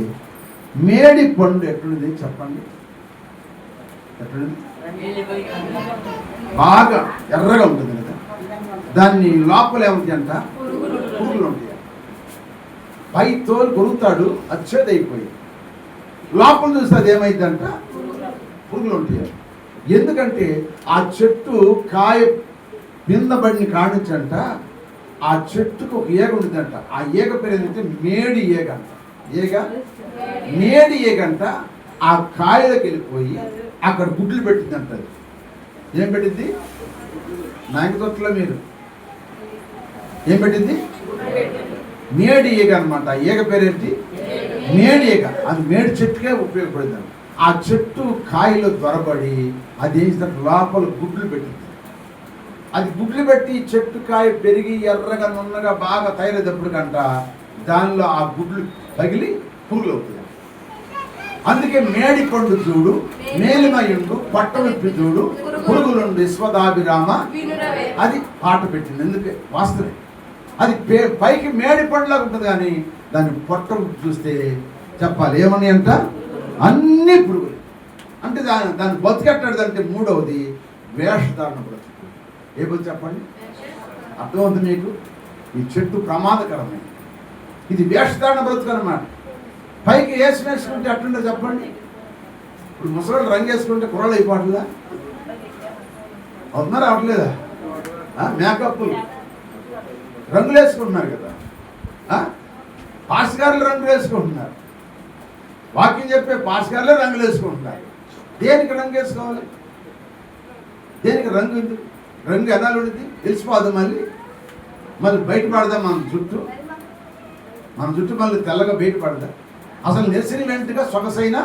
మేడి పండు ఎట్లుంది చెప్పండి? ఎట్లుంది? బాగా ఎర్రగా ఉంటుంది కదా, దాన్ని లోపల ఏముంటాయి అంట? పురుగులు ఉంటాయి. పై తోలు కొరుకుతాడు, అచ్చేదైపోయి లోపల చూస్తే అది ఏమైందంట? పురుగులు ఉంటాయి. ఎందుకంటే ఆ చెట్టు కాయ పిందబడిన కాడించంట, ఆ చెట్టుకు ఒక ఈగ ఉంటుందంట. ఆ ఈగ పేరు ఏంటంటే మేడి ఈగ అంట. మేడి ఈగంట ఆ కాయలకు వెళ్ళిపోయి అక్కడ గుడ్లు పెట్టిందంట. అది ఏం పెట్టింది? నాయక తొట్టులో మీరు ఏం పెట్టింది? మేడి ఈగ అనమాట. ఆ ఈగ పేరేంటి? మేడి ఈగ. అది మేడి చెట్టుకే ఉపయోగపడింది. ఆ చెట్టు కాయలు దొరబడి అది ఏం లోపల గుడ్లు పెట్టింది. అది గుడ్లు పెట్టి చెట్టు కాయ పెరిగి ఎర్రగా నున్నగా బాగా తయారైనప్పుడు కంట దానిలో ఆ గుడ్లు పగిలి పురుగులు అవుతుంది. అందుకే మేడి పండు చూడు, మేలిమయుండు, పట్టవిప్పి చూడు, పురుగులుండు విశ్వదాభిరామ అది పాట పెట్టింది. ఎందుకే? వాస్తవే. అది పైకి మేడి పండులాగా ఉంటుంది కానీ దాన్ని పొట్ట చూస్తే చెప్పాలి ఏమని అంట? అన్ని పురుగులు. అంటే దాన్ని బతికెట్టాడంటే మూడవది వేషధారణ బ్రతుకు. ఏ బతుకు చెప్పండి? అర్థమవుతుంది మీకు? ఈ చెట్టు ప్రమాదకరమైనది. ఇది వేషధారణ బ్రతుకు అన్నమాట. పైకి వేసుకుంటే అట్లుంటే చెప్పండి. ఇప్పుడు ముసలాళ్ళు రంగు వేసుకుంటే కుర్రలు అయిపోవట్లేదా? అవుతున్నారా? అవట్లేదా? మేకప్లు రంగులు వేసుకుంటున్నారు కదా. పాస్గారులు రంగులు వేసుకుంటున్నారు, వాక్యం చెప్పే పాస్గారులే రంగులు వేసుకుంటున్నారు. దేనికి రంగు వేసుకోవాలి? దేనికి రంగు ఉంది? రంగు ఎన్నాళ్ళు ఉంటుంది? తెలిసిపోదు. మళ్ళీ బయటపడదా మన జుట్టు మళ్ళీ తెల్లగా బయటపడదా? అసలు నెరిసిన వెంటగా సొగసైన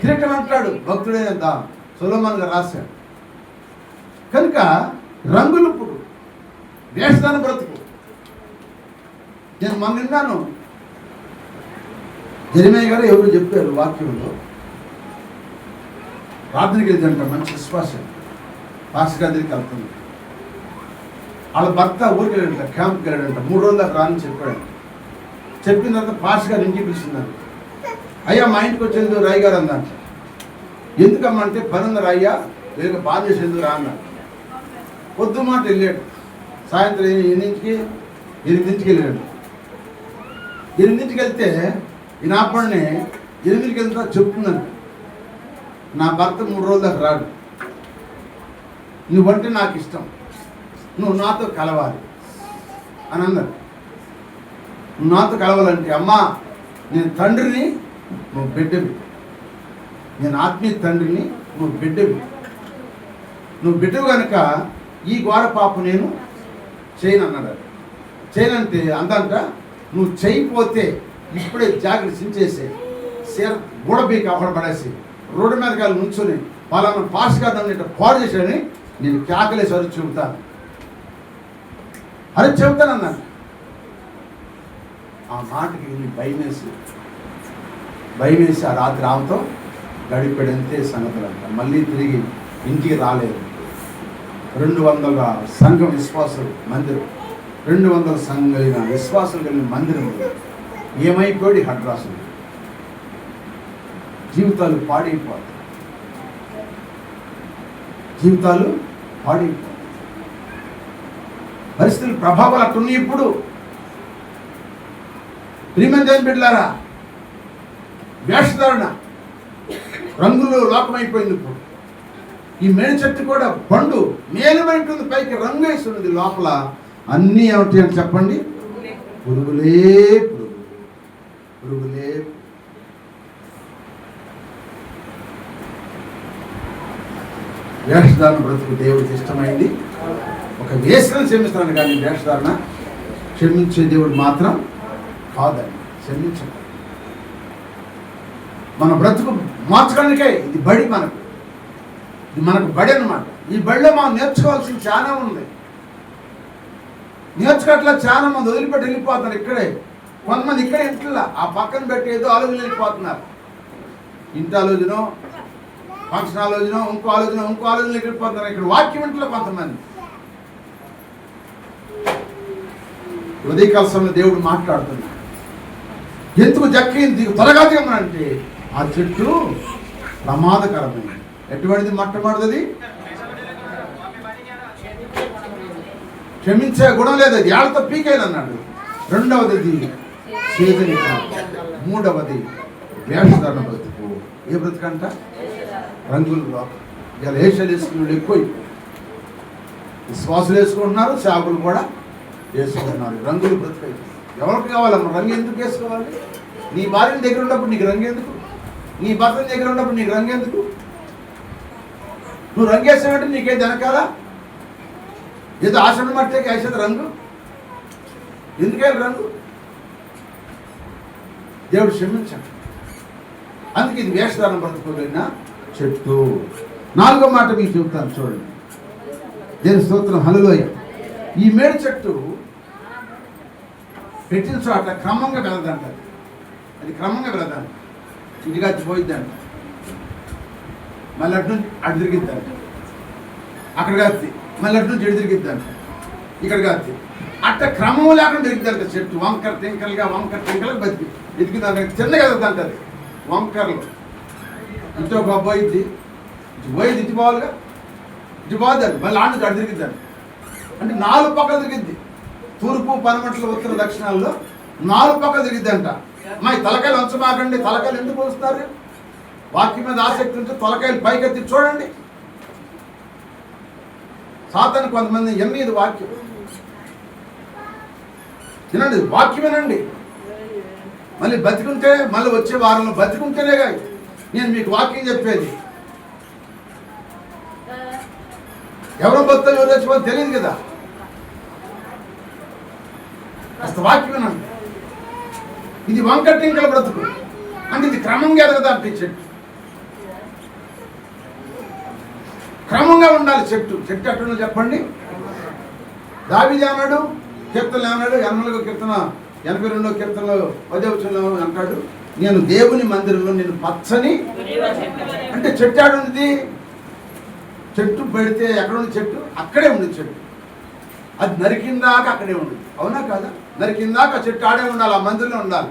కిరీటం అంటాడు భక్తుడే సొలొమోను గారు రాశాడు. కనుక రంగులు ఇప్పుడు వేషధాన బ్రతుకు. నేను మొన్న విన్నాను, జెరెమీయా గారు ఎవరు చెప్పారు వాక్యంలో, ప్రార్థనకి వెళ్తుంట మంచి విశ్వాసం పాస్టర్ గారి దగ్గరికి వెళ్తుంది. వాళ్ళ భర్త ఊరికి వెళ్ళాడంట, క్యాంప్కి వెళ్ళాడంట. 3 రోజులు దాకా రాని చెప్పాడు. చెప్పిన తర్వాత పాస్టర్ గారు ఇంటికి పిలిచిందంట. అయ్యా మా ఇంటికి వచ్చేందుకు రాయి గారు అందంట. ఎందుకమ్మంటే పని ఉంది రాయ్యా, లేక బాధ చేసేందుకు రా అన్నాడు. పొద్దు మాట వెళ్ళాడు, సాయంత్రం 8ంటికి వెళ్ళాడు. 8ంటికి వెళ్తే ఈ నా పడిని 8ంటికి వెళ్తా చెప్తుందంట, నా భర్త 3 రోజుల దాకా రాడు, నువ్వంటే నాకు ఇష్టం, నువ్వు నాతో కలవాలి అని అన్నారు. నువ్వు నాతో కలవాలంటే అమ్మా నేను తండ్రిని, నువ్వు బిడ్డవి. నేను ఆత్మీయ తండ్రిని, నువ్వు బిడ్డవి. నువ్వు బిడ్డవు కనుక ఈ ఘోర పాపం నేను చేయను అన్నాడు. చేయనంటే అందంట నువ్వు చేయకపోతే ఇప్పుడే జాగ్రత్త చించేసి సీర గూడబీకి అక్కడ పడేసి రోడ్డు మీద కాదు నుంచుని పలానా పాస్ కాదు ఇట్లా పాడు చేశాడని నేను కేకలేసి అరుచి చెబుతాను, అరుచి చెబుతాను అన్నాను. ఆ మాటకి భయమేసి ఆ రాత్రి ఆమెతో గడిపెడంతే సంగతులు అంట. మళ్ళీ తిరిగి ఇంటికి రాలేదు. 200 సంఘం విశ్వాసులు మందిరం, 200 సంఘం కలిగిన విశ్వాసులు కలిగిన మందిరం ఏమైపోయి హడ్రాసు జీవితాలు పాడైపోతాయి. పరిస్థితుల ప్రభావాలు అట్టున్నాయి. ఇప్పుడు ప్రియమైన బిడ్డలారా, వేషధారణ రంగులు లోకమైపోయింది. ఇప్పుడు ఈ మేడి చెట్టు కూడా పండు మేలుమైంటుంది, పైకి రంగు వేస్తున్నది, లోపల అన్నీ ఏమిటి అని చెప్పండి, పురుగులే. వేషధారణ బ్రతుకు దేవుడికి ఇష్టమైంది. ఒక వేషను క్షమిస్తాను కానీ వేషధారణ క్షమించే దేవుడు మాత్రం కాదని క్షమించండి. మన బ్రతుకు మార్చడానికే ఇది బడి, ఇది మనకు బడి అన్నమాట. ఈ బడిలో మనం నేర్చుకోవాల్సింది చాలా ఉంది. నేర్చుకోవట్లా చాలా మంది వదిలిపెట్టి వెళ్ళిపోతున్నారు. ఇక్కడే కొంతమంది ఇక్కడే ఇంట్లో ఆ పక్కన పెట్టి ఏదో ఆలోచన వెళ్ళిపోతున్నారు. ఇంటి ఆలోచన, ఫంక్షన్ ఆలోచన, ఇంకో ఆలోచన వెళ్ళిపోతున్నారు. ఇక్కడ వాక్యం ఇంట్లో కొంతమంది ఉదయకాల సమయంలో దేవుడు మాట్లాడుతున్నాడు. ఎందుకు జక్కింది త్వరగా దిగమనంటే ఆ చెట్టు ప్రమాదకరమైనది. ఎటువంటిది? మొట్టమొదటిది క్షమించే గుణం లేదు, అది ఏళ్ళతో పీకేది అన్నాడు. రెండవది చేదని, మూడవది వేషధారణ బ్రతుకు. ఏ బ్రతుకంట? రంగులు లోపల. ఇలా వేషాలు వేసుకున్న ఎక్కువ విశ్వాసులు వేసుకుంటున్నారు, చేపలు కూడా వేసుకుంటున్నారు. రంగులు బ్రతుకు ఎవరికి కావాలమ్మా? రంగు ఎందుకు వేసుకోవాలి? నీ భార్యని దగ్గర ఉన్నప్పుడు నీకు రంగు ఎందుకు? నీ భర్తని దగ్గర ఉన్నప్పుడు నీకు రంగు ఎందుకు? నువ్వు రంగు వేసావంటే నీకేది వెనకాల ఏదో ఆశను మట్టికి వేసేది రంగు. ఎందుకే రంగు? దేవుడు క్షమించాడు. అందుకే ఇది వేషధారణ బ్రతుకోలేన చెట్టు. 4వ మాట మీకు చెబుతాను చూడండి. దేని స్తోత్రం, హల్లెలూయా. ఈ మేడి చెట్టు పెట్టిన చోట క్రమంగా వెళదంట. అది క్రమంగా వెళదంట. ఇదిగా పోయిద్దంట, మళ్ళీ అటు నుంచి అటు తిరిగిద్దంట, అక్కడ కాదు మళ్ళీ అటు నుంచి ఎటు తిరిగిద్దంట, ఇక్కడ కాదు అట్ట క్రమం లేకుండా తిరిగిద్దంట. చెట్టు వంకర టింకలుగా బతికి ఎదిగిందంట. చిన్నగా వెళ్తుందంట. అది వంకరలు ఇటు ఒక పోయిద్ది, ఇటు పోయిద్ది, ఇటు పోవాలిగా, ఇటు పోద్దండి, మళ్ళీ ఆడు అటు తిరిగిద్దంట. అంటే 4 పక్కలు తిరిగిద్ది. తూర్పు, పనమట్ల, ఉత్తర, దక్షిణాల్లో 4 పక్కలు తిరిగిద్దంట. మా తలకాయలు వంచమాకండి. తలకాయలు ఎందుకు వస్తారు? వాక్యం మీద ఆసక్తి ఉంటే తలకాయలు పైకెత్తి చూడండి. సాతాను కొంతమంది ఎన్ని ఇది వాక్యం తినండి, వాక్యం వినండి. మళ్ళీ బతికుంటే, మళ్ళీ వచ్చే వారంలో బతికుంటేనే కాదు నేను మీకు వాక్యం చెప్పేది. ఎవరో బతుకులు ఎవరు చచ్చిపోతే తెలియదు కదా. అసలు వాక్యం వినండి. ఇది వంకటింకల బ్రతుకు అంటే ఇది క్రమంగా ఎదగదాంట. చెట్టు క్రమంగా ఉండాలి. చెట్టు అట్టు చెప్పండి. దావీదు అన్నాడు, కీర్తనలు ఏమన్నాడు? 80వ కీర్తన 82వ కీర్తనలో 10వ వచనంలో అంటాడు, నేను దేవుని మందిరంలో నేను పచ్చని. అంటే చెట్టు ఆడుంది. చెట్టు పెడితే ఎక్కడుంది చెట్టు? అక్కడే ఉంది చెట్టు. అది నరికిందాక అక్కడే ఉంది. అవునా కాదా? నరికిందాక చెట్టు ఆడే ఉండాలి, ఆ మందిరంలో ఉండాలి.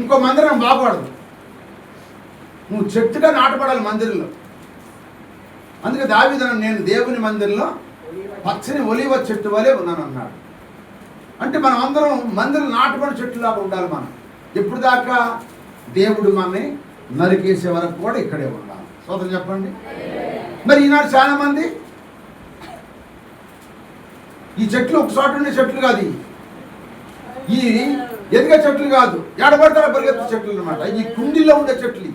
ఇంకో మందిరం బాగుపడదు. నువ్వు చెట్టుగా నాటపడాలి మందిరంలో. అందుకే దావీదు నేను దేవుని మందిరంలో పచ్చని ఒలీవ చెట్టు వలె ఉన్నాను అన్నాడు. అంటే మనం అందరం మందిరం నాటబడి చెట్టులాగా ఉండాలి. మనం ఎప్పుడు దాకా? దేవుడు మనని నరికేసే వరకు కూడా ఇక్కడే ఉండాలి. సోదరు చెప్పండి. మరి ఈనాడు చాలా మంది ఈ చెట్లు ఒక చోట ఉండే చెట్లు కాదు, ఈ ఎదిగే చెట్లు కాదు, ఎడబడతారా పరిగెత్తే చెట్లు అనమాట. ఈ కుండీలో ఉండే చెట్లు,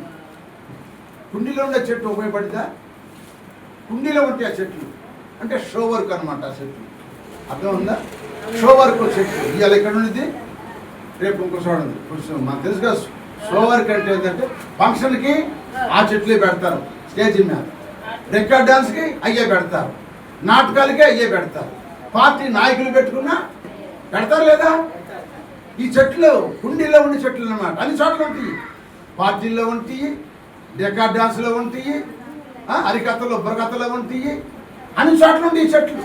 కుండీలో ఉండే చెట్టు ఉపయోగపడిందా? కుండీలో ఉంటే ఆ చెట్లు అంటే షో వర్క్ అనమాట. ఆ చెట్లు అర్థం ఉందా? షో వర్క్ చెట్లు ఇవాళ ఎక్కడ ఉండేది, రేపు ఇంకో చోట ఉంది. కొంచెం మనకు తెలుసు కదా, షో వర్క్ అంటే ఏంటంటే ఫంక్షన్కి ఆ చెట్లే పెడతారు, స్టేజ్ మీద రికార్డ్ డాన్స్కి అయ్యే పెడతారు, నాటకాలకి అయ్యే పెడతారు, పార్టీ నాయకులు పెట్టుకున్నా పెడతారు లేదా? ఈ చెట్లు కుండీలో ఉండే చెట్లు అన్నమాట. అన్ని చోట్ల ఉంటాయి, పార్టీల్లో ఉంటాయి, రికార్డ్ డాన్స్లో ఉంటాయి, హరికథలు బుర్రకథలో ఉంటాయి, అన్ని చోట్ల ఉంటాయి ఈ చెట్లు.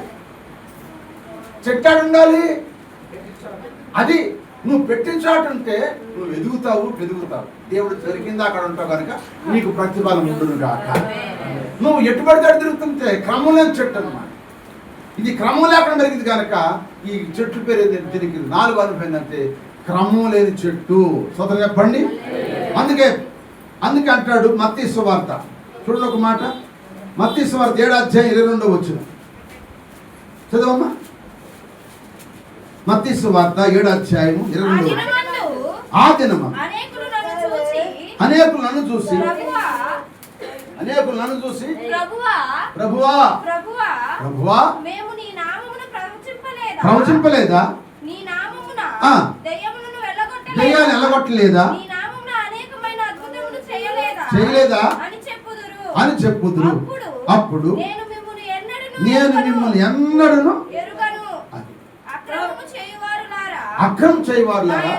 చెట్టు ఉండాలి, అది నువ్వు పెట్టిన చోట ఉంటే నువ్వు ఎదుగుతావు, పెరుగుతావు. దేవుడు జరిగింది అక్కడ ఉంటావు కనుక నీకు ప్రతిఫలం ఉంటుంది కాక. నువ్వు ఎటుబడితే తిరుగుతుంటే క్రమం లేని చెట్టు అన్నమాట. ఇది క్రమం లేకుండా పెరిగింది కనుక ఈ చెట్టు పేరు తిరిగి 4 అనుపోయిందంటే క్రమం లేని చెట్టు. సోదరు చెప్పండి. అందుకే అంటాడు మత్తయి సువార్త, చూడండి ఒక మాట, మత్తయి సువార్త 7:22 చదవమ్మా. మత్తయి సువార్త 7:22. ఆ దినము అనేకులు నన్ను చూసి ప్రభువా ప్రవచింపలేదా, దెయ్యాలు వెళ్ళగొట్టలేదా, చేయలేదా అని చెప్పుదురు. అప్పుడు నేను మిమ్మల్ని ఎన్నడూను అక్రమం చేయవారులారా.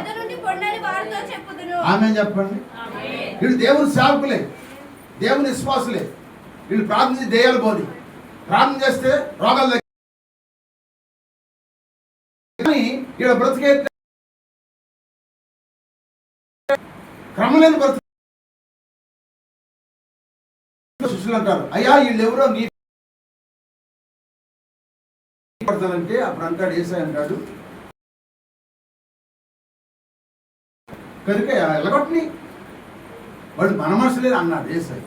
ఆమె చెప్పండి. వీళ్ళు దేవుని సేవకులే, దేవుని విశ్వాసులే. వీళ్ళు ప్రార్థన దెయ్యాలు పోని, ప్రార్థన చేస్తే రోగాలు కానీ వీళ్ళ బ్రతికే క్రమం లేని బ్రతుకు. శిష్యులు అంటారు, అయ్యా వీళ్ళు ఎవరో నీ పడతానంటే అప్పుడు అంటాడు, యేసయ్య అంటాడు, కనుక ఎలగొట్టని వాడు మన మనుషులే అన్నాడు యేసయ్య.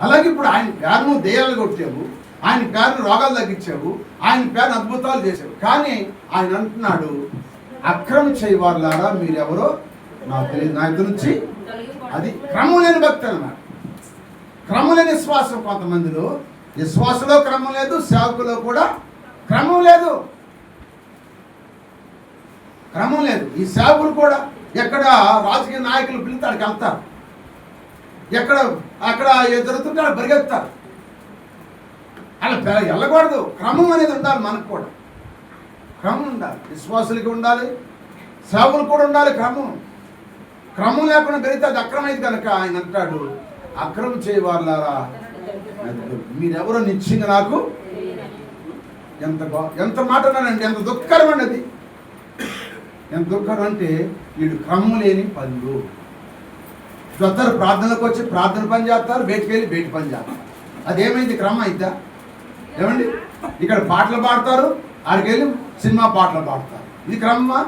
అలాగే ఇప్పుడు ఆయన పేరును దెయ్యాలు కొట్టావు, ఆయన పేరును రోగాలు తగ్గించావు, ఆయన పేరును అద్భుతాలు చేసావు. కానీ ఆయన అంటున్నాడు, అక్రమం చేయవారులారా మీరెవరో నాకు తెలియదు, నా ఇద్దరు నుంచి. అది క్రమం లేని భక్తి అన్నమాట. క్రమం లేని విశ్వాసం. కొంతమందిలో విశ్వాసంలో క్రమం లేదు, సేవకులో కూడా క్రమం లేదు, క్రమం లేదు. ఈ సేవకులు కూడా ఎక్కడ రాజకీయ నాయకులు పిలిస్తే అక్కడికి వెళ్తారు, ఎక్కడ అక్కడ జరుగుతుంటే అక్కడ పరిగెత్తారు. అలా వెళ్ళకూడదు. క్రమం అనేది ఉండాలి. మనకు కూడా క్రమం ఉండాలి, విశ్వాసులకి ఉండాలి, సేవకులు కూడా ఉండాలి. క్రమం లేకుండా పెరిగితే అది అక్రమైంది కనుక ఆయన అంటాడు, అక్రమం చేయవారులారా మీరెవరో నిశ్చయంగా నాకు. ఎంత మాట అన్నాడండి, ఎంత దుఃఖకరం అండి అది. ఎంత దుఃఖం అంటే వీడు క్రమం లేని పనులు. వస్తారు ప్రార్థనలకు వచ్చి ప్రార్థన పని చేస్తారు, బయటికి వెళ్ళి బయట పని చేస్తారు. అదేమైంది? క్రమం అయిద్దా? ఏమండి, ఇక్కడ పాటలు పాడతారు, ఆడికి వెళ్ళి సినిమా పాటలు పాడతారు. ఇది క్రమమా?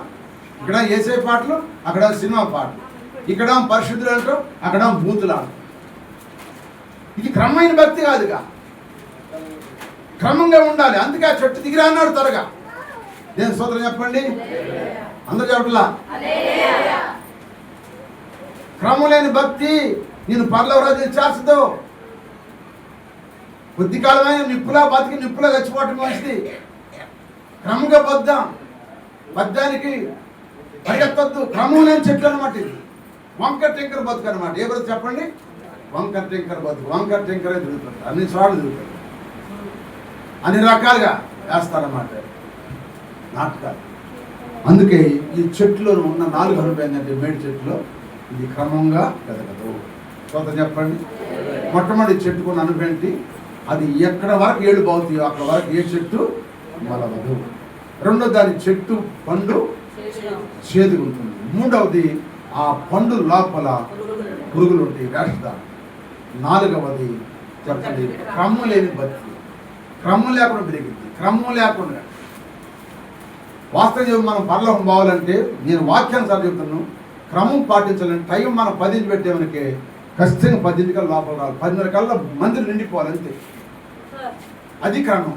ఇక్కడ యేసయ్య పాటలు, అక్కడ సినిమా పాటలు, ఇక్కడ పరిశుద్ధులు అంటారు, అక్కడ బూతులు అంటారు. ఇది క్రమమైన భక్తి కాదుగా. క్రమంగా ఉండాలి. అందుకే ఆ చెట్టు దిగిరా అన్నాడు త్వరగా. దేని స్తోత్రం చెప్పండి. అందరూ చెప్పట్లా? క్రమం లేని భక్తి నేను పర్లవరాజు చేర్చదు. కొద్ది కాలమైన నిప్పులా బతికి నిప్పులా చచ్చిపోవటం మంచిది. క్రమంగా బద్దానికి పరిగెత్తొద్దు. క్రమం లేని చెట్లు అనమాట ఇది. వంకర టెంకర్ బతుకు అనమాట. ఏ బ్రతుకు చెప్పండి? వంకర టెంకర్ బతుకు. వంకర టెంకరే తిరుగుతుంది, అన్ని చోట్ల తిరుగుతుంది, అన్ని రకాలుగా వేస్తారన్నమాట నాటకాలు. అందుకే ఈ చెట్టులో ఉన్న 4 అనుభవం మేడి చెట్టులో ఇది క్రమంగా పెరగదు. కొంత చెప్పండి. మొట్టమొదటి చెట్టుకున్న అనుభేంటి, అది ఎక్కడ వరకు ఏళ్ళు బాగుతాయో అక్కడ వరకు ఏ చెట్టు మొలవదు. రెండో దాని చెట్టు పండు చేదుగా ఉంటుంది. మూడవది ఆ పండు లోపల పురుగులు ఉంటాయి, వేస్తారు. 4వది చెప్పండి, క్రమం లేని బతికి. క్రమం లేకుండా పెరిగింది. క్రమం లేకుండా వాస్తవం మనం పరలోకం పోవాలంటే నేను వాక్యానుసారం చెప్తున్నాను. క్రమం పాటించాలంటే టైం మనం 10 పెట్టేమనికి ఖచ్చితంగా 10 కల్లా లోపల రావాలి. 10:30 కల్లా మందిరం నిండిపోవాలి అంతే. అది క్రమం.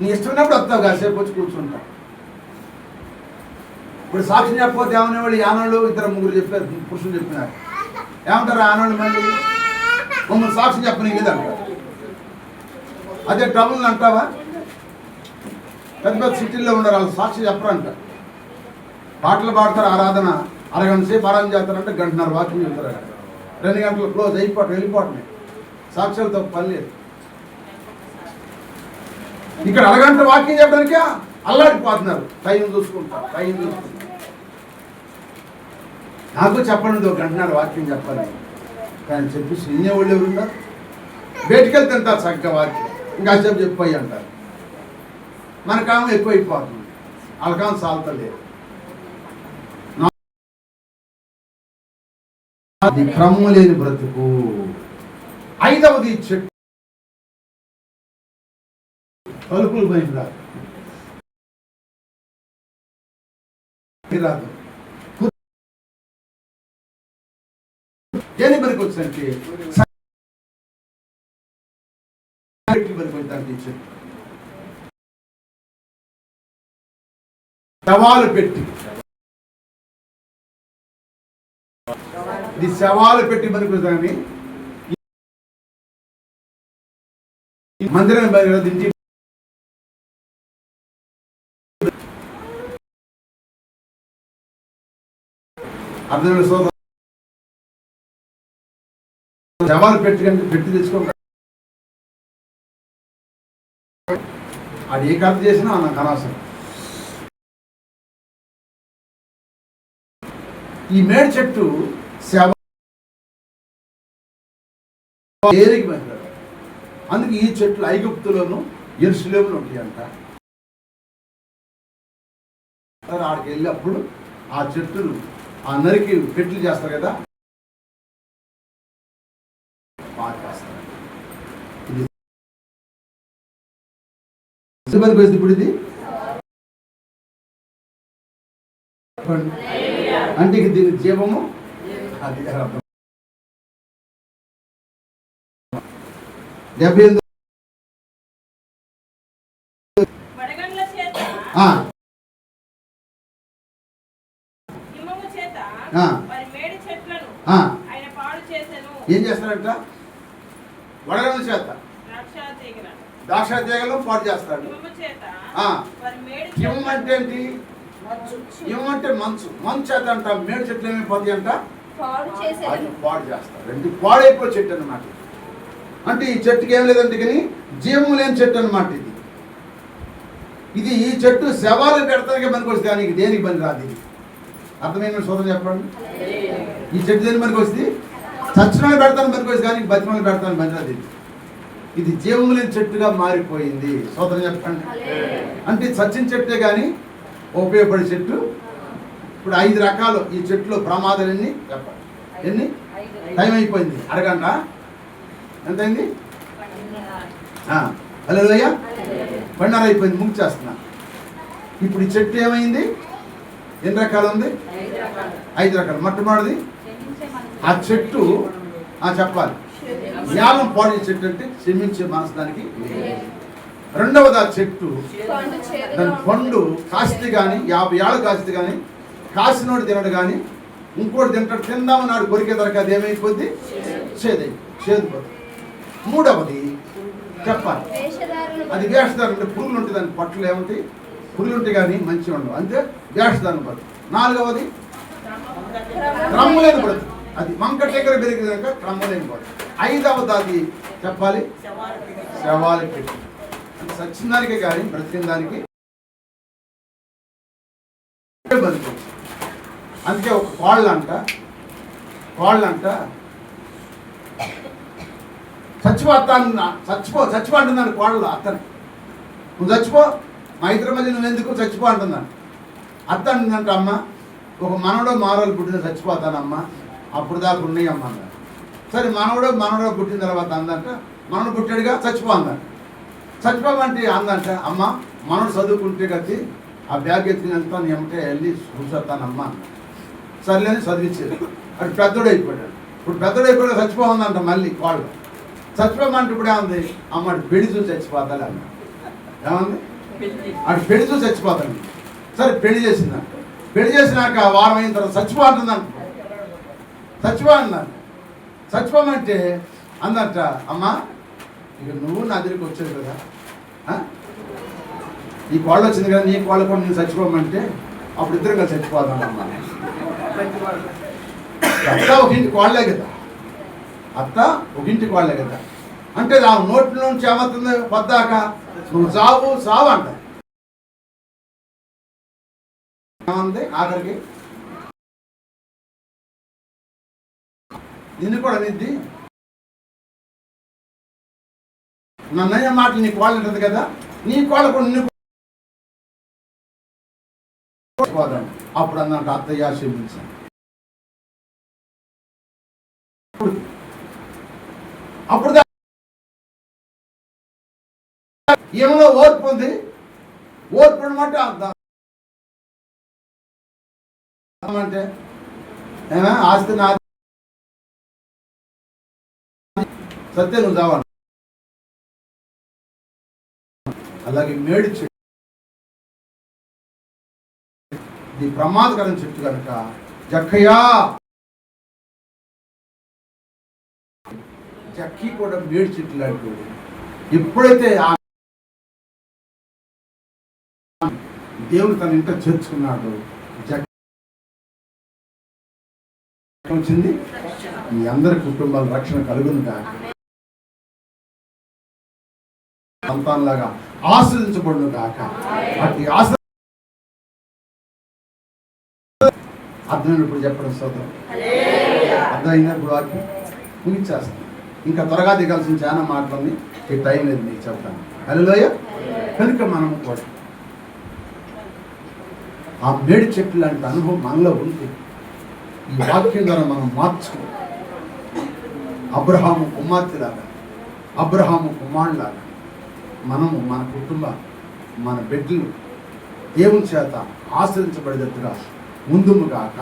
నీ ఇష్టమైనప్పుడు వస్తావు, కాసేపు వచ్చి కూర్చుంటావు. ఇప్పుడు సాక్షి చెప్పకపోతే ఏమనేవాళ్ళు, ఆనాళ్ళు ఇద్దరు ముగ్గురు చెప్పారు, పురుషులు చెప్పినారు. ఏమంటారు ఆనాళ్ళు? మళ్ళీ మమ్మల్ని సాక్షి చెప్పని లేదంటారు. అదే ట్రబుల్ అంటావా? పెద్ద పెద్ద సిటీల్లో ఉన్నారు, వాళ్ళు సాక్షి చెప్పరంట. పాటలు పాడతారు, ఆరాధన అరగంట సేపు ఆరాధన చేస్తారంటే గంటన్నర వాక్యం చెప్తారు. 2 గంటలు క్లోజ్ వెళ్ళిపోవటమే. సాక్ష్యాలతో పని లేదు. ఇక్కడ అరగంట వాక్యం చెప్పడానికే అల్లాడిపోతున్నారు. టైం చూసుకుంటారు. నాకు చెప్పండి, 1 గంటన్నర వాక్యం చెప్పాలి కానీ చెప్పి వినేవాళ్ళు ఎవరున్నారు? బయటికెళ్ళి తింటారు చక్కగా వాక్యం, ఇంకా సేపు చెప్పి అంటారు. మనకామం ఎక్కువైపోతుంది, వాళ్ళకామం సాల్తలేదు. అది క్రమం లేని బ్రతుకు. 5వది చెట్టు తలుపులు బయట రాదు. దేని పనికి వచ్చంటే శవాలు పెట్టి, ఇది శవాలు పెట్టి పనికొచ్చాని మందిరం దించి అర్థమైన సోదరు శవాలు పెట్టి తెచ్చుకో. అది ఏ కథ చేసినా నాకు అనవసరం. ఈ మేడి చెట్టు శవ ఏరికి పనికిరాదు. అందుకే ఈ చెట్లు ఐగుప్తులోను యెరూషలేములో ఉంటాయంట. ఆడికి వెళ్ళినప్పుడు ఆ చెట్టును ఆ నరికి పెట్లు చేస్తారు కదా, ఇప్పుడు ఇది అంటే దీని జీవము అది 78 ఏం చేస్తారంట? వడగండ్ల చేత ద్రాక్ష తీగలు పాడు చేస్తాడు. హిమం అంటే ఏంటి? హిమం అంటే మంచు. మంచు చేత అంట మేడి చెట్లు ఏమైపోతాయి అంట? అది పాడు చేస్తారు. అంటే పాడైపోయే చెట్టు అన్నమాట. అంటే ఈ చెట్టుకి ఏం లేదంటే కానీ జీవం లేని చెట్టు అన్నమాట. ఇది ఈ చెట్టు శవాలు పెడతానికి పనికి వస్తుంది, కానీ దేనికి పని రాదు. ఇది అర్థమైన సోదరు చెప్పండి. ఈ చెట్టు దేని పనికి వస్తుంది? చచ్చినాలు పెడతాను పనికి వస్తుంది, కానీ బతిమాలు పెడతాను పని రాదు. ఇది జీవం లేని చెట్టుగా మారిపోయింది. సోదరు చెప్పండి. అంటే చచ్చిన చెట్టే కానీ ఉపయోగపడే చెట్టు. ఇప్పుడు 5 రకాలు ఈ చెట్టులో ప్రమాదాలు ఎన్ని చెప్పండి? ఎన్ని? టైం అయిపోయింది, అరగంట ఎంతైంది? హల్లెలూయా. 12:30 అయిపోయింది, ముగిచేస్తున్నా. ఇప్పుడు ఈ చెట్టు ఏమైంది? ఎన్ని రకాలు ఉంది? 5 రకాలు. మొట్టమొదటిది ఆ చెట్టు చెప్పాలి, జ్ఞానం పాడే చెట్టు అంటే క్షమించే మనసు దానికి. రెండవది ఆ చెట్టు దాని పండు కాస్తే కానీ 50 ఏళ్ళు కాస్తే కానీ కాసినోడు తినడు, కానీ ఇంకోటి తింటాడు. తిందామన్నాడు కొరికే దొరక అది ఏమైపోద్ది? చేదు. మూడవది చెప్పాలి, అది వేషధారం. అంటే పురుగులు ఉంటాయి దాని పట్టులు ఏముంటాయి? పురుగులు ఉంటాయి కానీ మంచిగా ఉండవు, అంతే వేషధారం పట్టు. 4వది క్రమలేని పడదు. అది వంక టెక్కర పెరిగింది కనుక క్రమలేని పడదు. 5వది అది చెప్పాలి, శవాలు పెట్టి. అంటే సచ్చిన దానికే కానీ బ్రతికిన దానికి బతుకు. అందుకే ఒక కోళ్ళంట చచ్చిపో అంటుందాను కోళ్ళు అత్తని. నువ్వు చచ్చిపో, మా ఇద్దరి మధ్య నువ్వెందుకు చచ్చిపో అంటుందాను. అత్త అంటుందంట, అమ్మ ఒక మనవడో మారోలు పుట్టిన చచ్చిపోతానమ్మా, అప్పుడు దాకా ఉన్నాయి అమ్మ అన్నారు. సరే మనవడో పుట్టిన తర్వాత అందంట, మనవడు పుట్టాడుగా చచ్చిపో అందంట. చచ్చిపోమంటే అందంట, అమ్మ మనవడు చదువుకుంటే కట్టి ఆ బ్యాగ్ ఎత్తుకుని నీ ఏమంటే వెళ్ళి చూసేస్తానమ్మా. సర్లేని చదివించారు. అటు పెద్దోడు అయిపోయాడు. ఇప్పుడు పెద్దోడు అయిపోయాడు చచ్చిపోతుందంట. మళ్ళీ వాళ్ళు చచ్చిపోమంటే ఇప్పుడు ఏముంది? అమ్మ బెడి చూసి చచ్చిపోతాడు అన్న. ఏమంది అటు పెళ్లి చూసి చచ్చిపోతాను. సరే పెళ్లి చేసిందంట. పెళ్లి చేసినాక వారం అయిన తర్వాత చచ్చిపోతుందంట. చచ్చిపోమంటే అందట, అమ్మా ఇక నువ్వు నా దగ్గరికి వచ్చావు కదా, ఈ కోళ్ళ వచ్చింది కదా, నీ కోళ్ళ కూడా నేను చచ్చిపోమంటే అప్పుడు ఇద్దరు కలిసి చచ్చిపోతానమ్మా. అత్త ఒక ఇంటి కోళ్ళే కదా, అత్త ఒక ఇంటి కోళ్ళే కదా అంటే ఆ నోటి నుంచి ఏమవుతుంది పొద్దాక, నువ్వు సావు అంట. ఏమంది ఆఖరికి నిన్ను కూడా నిద్ది నన్నయ్య మాటలు నీ కోళ్ళు ఉంటుంది కదా, నీ కోళ్ళ కూడా నిన్ను అప్పుడు అన్నట్టు అత్తయ్య క్షమించాను. అప్పుడు ఏమో ఓర్పు ఉంది. ఓర్పు అనమాట అంటే ఏమో ఆస్తి నా సత్య నువ్వు చావాలి. అలాగే మేడి చెట్టు ఇది ప్రమాదకరం చెట్టు కనుక జక్కీ కూడా మేడి చెట్టు లాంటి ఎప్పుడైతే దేవుడు తన ఇంట చేర్చుకున్నాడు, వచ్చింది మీ అందరి కుటుంబాల రక్షణ కలుగునుగా, సంతానంలాగా ఆశ్రదించబడును కాక. అట్టి అర్థమైనప్పుడు చెప్పడం సోదరం, అర్థమైనప్పుడు వారికి ముగించేస్తాను. ఇంకా త్వరగా దిగాల్సిన చాలా మాటలని ఈ టైం లేదు మీకు చెప్తాను. హల్లెలూయా. కనుక మనం కూడా ఆ మేడి చెట్టు లాంటి అనుభవం మనలో ఉంటే ఈ వాక్యం ద్వారా మనం మార్చుకో. అబ్రహాము కుమార్తెలాగా, అబ్రహాము కుమారులాగా మనము మన కుటుంబం, మన బిడ్డలు దేవుని చేత ఆశ్రయించబడేటట్టుగా ముందుగాక.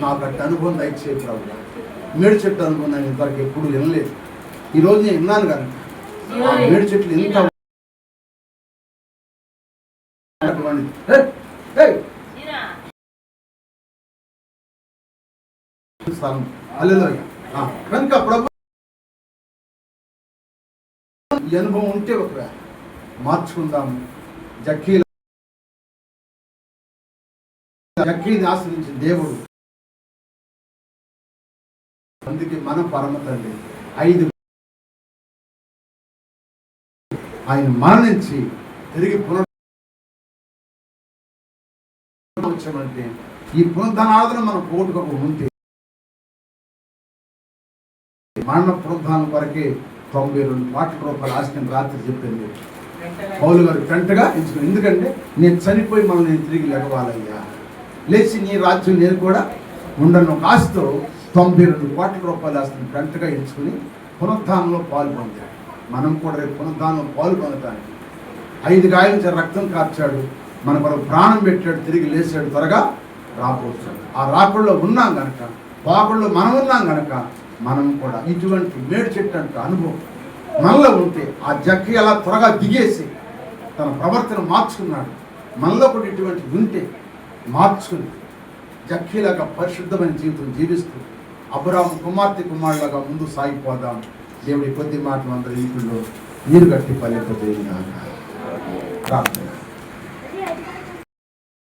నాకు అట్టి అనుభవం దయచేయ ప్రభు. మేడి చెట్టు అనుభవం నేను ఇంతవరకు ఎప్పుడు వినలేదు. ఈరోజు నేను విన్నాను కనుక ఆ మేడి చెట్లు ఎంత కనుక ప్రభు ఈ అనుభవం ఉంటే ఒకవేళ మార్చుకుందాము. జక్కీని ఆశ్రయించిన దేవుడు, అందుకే మన పరమ తండ్రి 5 ఆయన మరణించి తిరిగి పునరుద్ధరించమంటే ఈ పునరుద్ధానార్థన మనం పోగొట్టుకోక ఉంటే మరణ పునరుద్ధానం కొరకే 92 కోట్ల రూపాయలు ఆస్తిని రాత్రి చెప్పింది పౌలు గారు వెంటగా ఎంచుకుని. ఎందుకంటే నేను చనిపోయి మనం నేను తిరిగి లెగవాలయ్యా, లేచి నీ రాజ్యం నేను కూడా ఉండను కాస్తో 92 కోట్ల రూపాయలు ఆస్తిని వెంటగా ఎంచుకుని పునరుద్ధానంలో పాల్గొంటాడు. మనం కూడా రేపు పునరుద్ధానంలో పాల్గొనటానికి 5 గాయాల రక్తం కార్చాడు, మన కొరకు ప్రాణం పెట్టాడు, తిరిగి లేచాడు, త్వరగా రాబోతున్నాడు. ఆ రాకుల్లో ఉన్నాం కనుక, వాకుల్లో మనం ఉన్నాం కనుక మనం కూడా ఇటువంటి మేడి చెట్టు అంటే అనుభవం మనలో ఉంటే ఆ జక్కి అలా త్వరగా దిగేసి తన ప్రవర్తన మార్చుకున్నాడు. మనలో కూడా ఇటువంటి ఉంటే మార్చుకుని జక్కీలాగా పరిశుద్ధమైన జీవితం జీవిస్తూ అబ్రాహాము కుమారులాగా ముందు సాగిపోదాం. దేవుడి కొద్ది మాటలు అందరూ ఇంట్లో నీరు కట్టి పల్లెపోతే ప్రార్థన.